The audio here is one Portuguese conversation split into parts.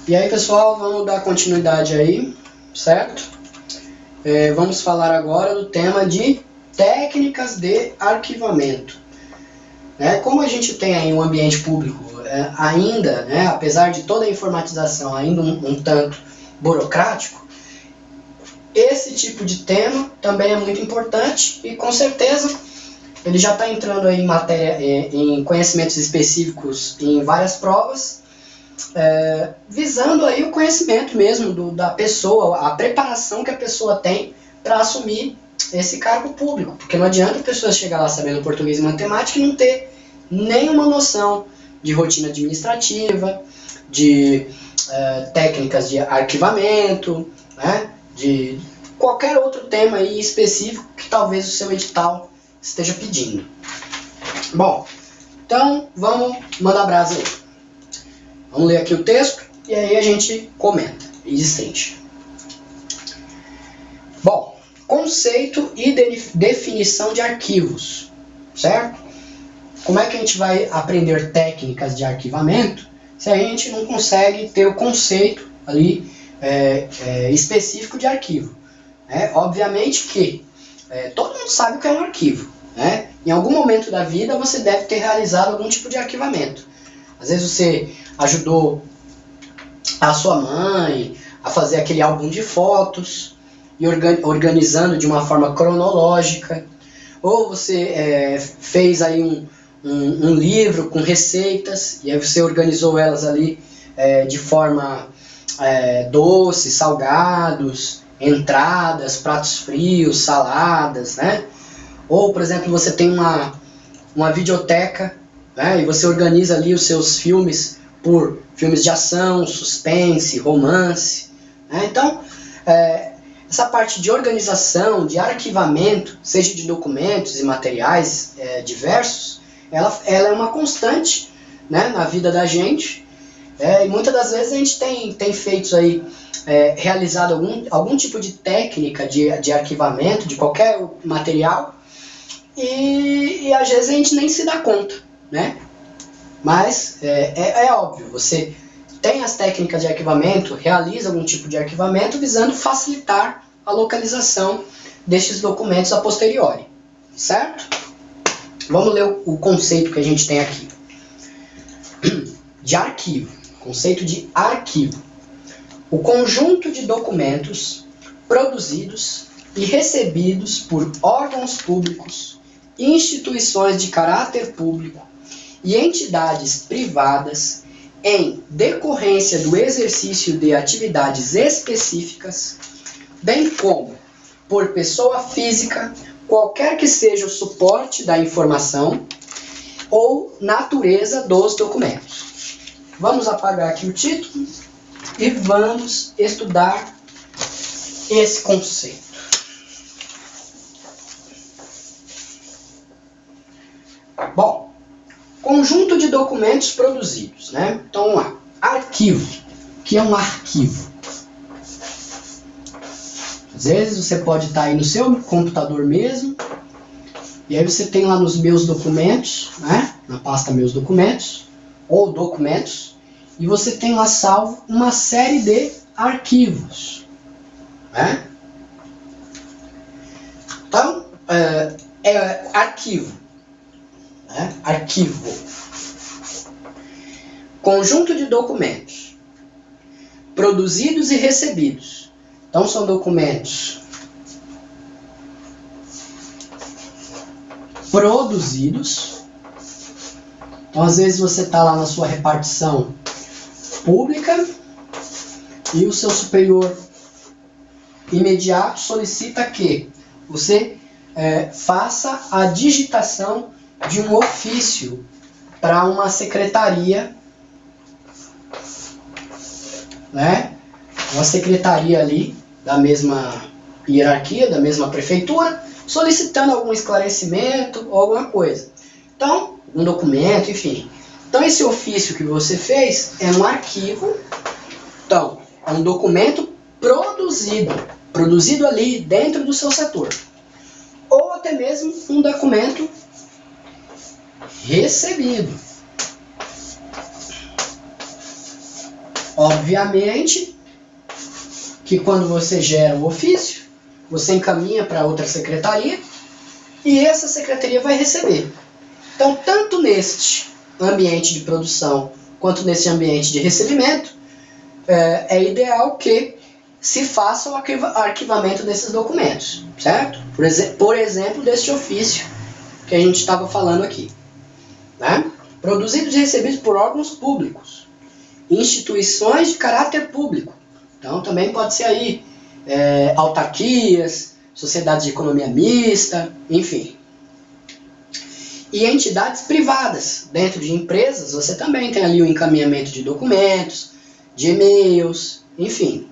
E aí, pessoal, vamos dar continuidade aí, certo? Vamos falar agora do tema de técnicas de arquivamento. Como a gente tem aí um ambiente público ainda, apesar de toda a informatização ainda um tanto burocrático, esse tipo de tema também é muito importante e com certeza ele já está entrando aí em conhecimentos específicos em várias provas, visando aí o conhecimento mesmo da pessoa, a preparação que a pessoa tem para assumir esse cargo público, porque não adianta a pessoa chegar lá sabendo português e matemática e não ter nenhuma noção de rotina administrativa, de técnicas de arquivamento, de qualquer outro tema aí específico que talvez o seu edital esteja pedindo. Bom, então vamos mandar brasa aí. Vamos ler aqui o texto e aí a gente comenta e destrincha. Bom, conceito e definição de arquivos, certo? Como é que a gente vai aprender técnicas de arquivamento se a gente não consegue ter o conceito ali específico de arquivo? Obviamente que todo mundo sabe o que é um arquivo. Em algum momento da vida você deve ter realizado algum tipo de arquivamento. Às vezes você ajudou a sua mãe a fazer aquele álbum de fotos e organizando de uma forma cronológica. Ou você fez aí um livro com receitas e aí você organizou elas ali de forma doces, salgados, entradas, pratos frios, saladas, Ou, por exemplo, você tem uma videoteca, e você organiza ali os seus filmes por filmes de ação, suspense, romance. Então, essa parte de organização, de arquivamento, seja de documentos e materiais diversos, ela é uma constante na vida da gente. E muitas das vezes a gente tem feito aí, realizado algum tipo de técnica de arquivamento de qualquer material e às vezes a gente nem se dá conta. Mas é óbvio, você tem as técnicas de arquivamento, realiza algum tipo de arquivamento visando facilitar a localização destes documentos a posteriori, certo? Vamos ler o conceito que a gente tem aqui. De arquivo, conceito de arquivo. O conjunto de documentos produzidos e recebidos por órgãos públicos, instituições de caráter público e entidades privadas em decorrência do exercício de atividades específicas, bem como por pessoa física, qualquer que seja o suporte da informação ou natureza dos documentos. Vamos apagar aqui o título e vamos estudar esse conceito. Bom, conjunto de documentos produzidos, Então, vamos lá. Arquivo. O que é um arquivo? Às vezes você pode estar aí no seu computador mesmo, e aí você tem lá nos meus documentos, na pasta meus documentos, ou documentos, e você tem lá salvo uma série de arquivos. Então, arquivo. Arquivo. Conjunto de documentos produzidos e recebidos. Então são documentos produzidos. Então às vezes você está lá na sua repartição pública e o seu superior imediato solicita que você faça a digitação de um ofício para uma secretaria, uma secretaria ali da mesma hierarquia, da mesma prefeitura, solicitando algum esclarecimento ou alguma coisa. Então, um documento, enfim. Então, esse ofício que você fez é um arquivo. Então, é um documento produzido ali dentro do seu setor. Ou até mesmo um documento recebido. Obviamente que quando você gera o ofício, você encaminha para outra secretaria e essa secretaria vai receber. Então, tanto neste ambiente de produção quanto nesse ambiente de recebimento, é ideal que se faça o arquivamento desses documentos, certo? Por exemplo, deste ofício que a gente estava falando aqui, né? Produzidos e recebidos por órgãos públicos, instituições de caráter público, então também pode ser aí autarquias, sociedades de economia mista, enfim. E entidades privadas, dentro de empresas, você também tem ali o encaminhamento de documentos, de e-mails, enfim.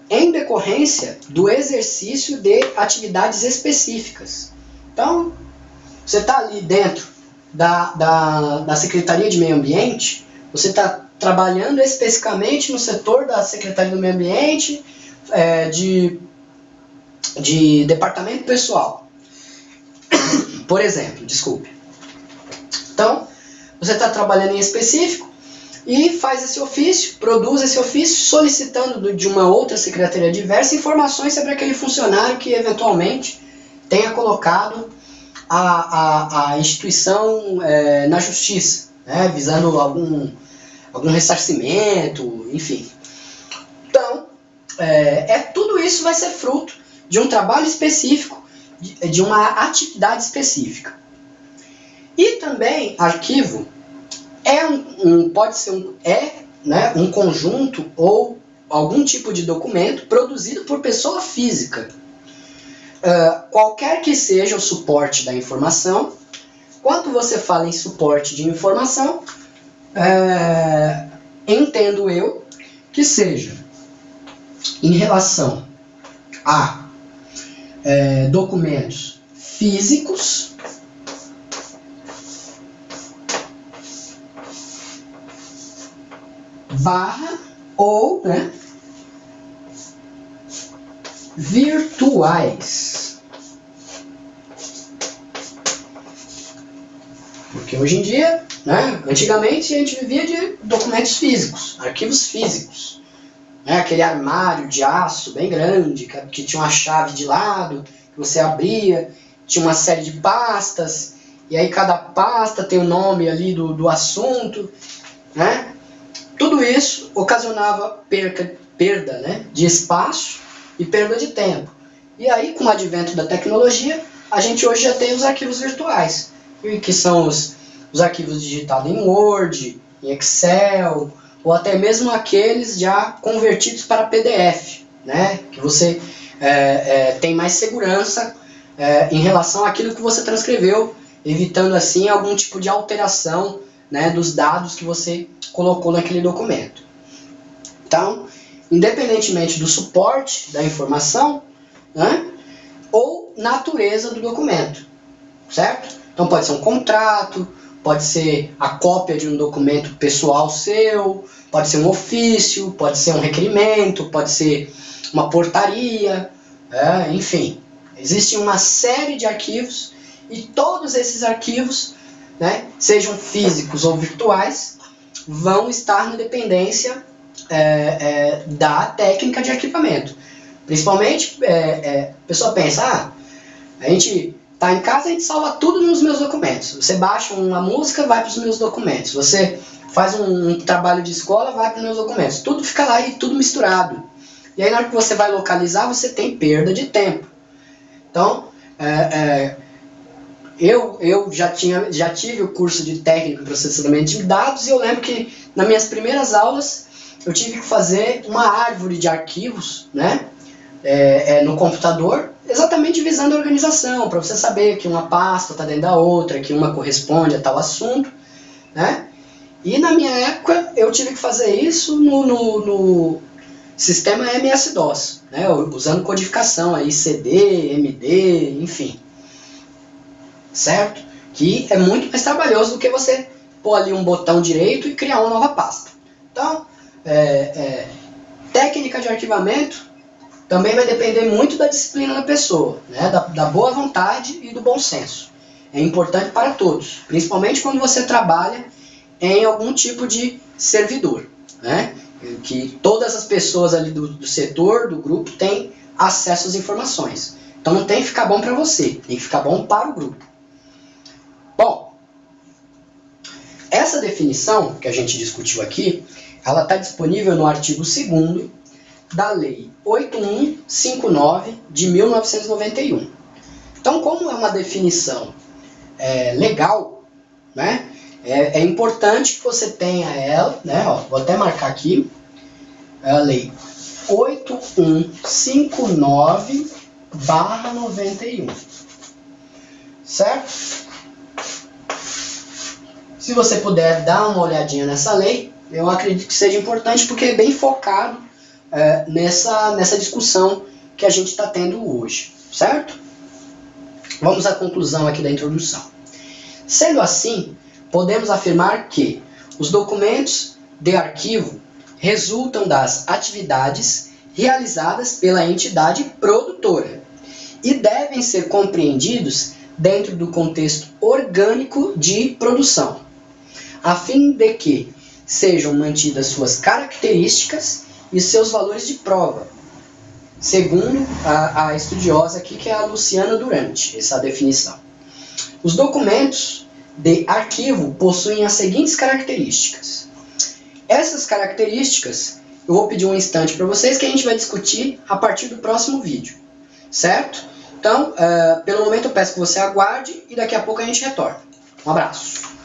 Em decorrência do exercício de atividades específicas. Então, você está ali dentro da Secretaria de Meio Ambiente, você está trabalhando especificamente no setor da Secretaria do Meio Ambiente, de departamento pessoal. Por exemplo, desculpe. Então, você está trabalhando em específico e faz esse ofício, produz esse ofício, solicitando de uma outra secretaria diversa informações sobre aquele funcionário que eventualmente tenha colocado a instituição na justiça, né, visando algum ressarcimento, enfim. Então, tudo isso vai ser fruto de um trabalho específico, de uma atividade específica. E também, arquivo pode ser um conjunto ou algum tipo de documento produzido por pessoa física. Qualquer que seja o suporte da informação, quando você fala em suporte de informação, entendo eu que seja em relação a documentos físicos, ou virtuais. Porque hoje em dia, antigamente a gente vivia de documentos físicos, arquivos físicos. Aquele armário de aço bem grande, que tinha uma chave de lado, que você abria, tinha uma série de pastas, e aí cada pasta tem o nome ali do assunto, né? Tudo isso ocasionava perda de espaço e perda de tempo. E aí, com o advento da tecnologia, a gente hoje já tem os arquivos virtuais, que são os arquivos digitados em Word, em Excel, ou até mesmo aqueles já convertidos para PDF, né? Que você tem mais segurança em relação àquilo que você transcreveu, evitando assim algum tipo de alteração, né, dos dados que você colocou naquele documento. Então, independentemente do suporte da informação, ou natureza do documento, certo? Então pode ser um contrato, pode ser a cópia de um documento pessoal seu, pode ser um ofício, pode ser um requerimento, pode ser uma portaria, enfim. Existe uma série de arquivos e todos esses arquivos, sejam físicos ou virtuais, vão estar na dependência da técnica de arquivamento. Principalmente, a pessoa pensa, a gente está em casa, a gente salva tudo nos meus documentos. Você baixa uma música, vai para os meus documentos. Você faz um trabalho de escola, vai para os meus documentos. Tudo fica lá e tudo misturado. E aí na hora que você vai localizar, você tem perda de tempo. Então, eu já tive o curso de técnico em processamento de dados e eu lembro que nas minhas primeiras aulas eu tive que fazer uma árvore de arquivos, no computador, exatamente visando a organização, para você saber que uma pasta está dentro da outra, que uma corresponde a tal assunto, E na minha época eu tive que fazer isso no sistema MS-DOS, usando codificação aí, CD, MD, enfim. Certo? Que é muito mais trabalhoso do que você pôr ali um botão direito e criar uma nova pasta. Então, técnica de arquivamento também vai depender muito da disciplina da pessoa, da boa vontade e do bom senso. É importante para todos, principalmente quando você trabalha em algum tipo de servidor, né? Que todas as pessoas ali do setor, do grupo, têm acesso às informações. Então não tem que ficar bom para você, tem que ficar bom para o grupo. Bom, essa definição que a gente discutiu aqui, ela está disponível no artigo 2º da Lei 8159 de 1991. Então, como é uma definição legal, né, é importante que você tenha ela, né, ó, vou até marcar aqui, a Lei 8159/91, certo? Se você puder dar uma olhadinha nessa lei, eu acredito que seja importante porque é bem focado nessa discussão que a gente está tendo hoje, certo? Vamos à conclusão aqui da introdução. Sendo assim, podemos afirmar que os documentos de arquivo resultam das atividades realizadas pela entidade produtora e devem ser compreendidos dentro do contexto orgânico de produção, a fim de que sejam mantidas suas características e seus valores de prova, segundo a estudiosa aqui, que é a Luciana Durante, essa definição. Os documentos de arquivo possuem as seguintes características. Essas características eu vou pedir um instante para vocês que a gente vai discutir a partir do próximo vídeo, certo? Então, pelo momento eu peço que você aguarde e daqui a pouco a gente retorna. Um abraço!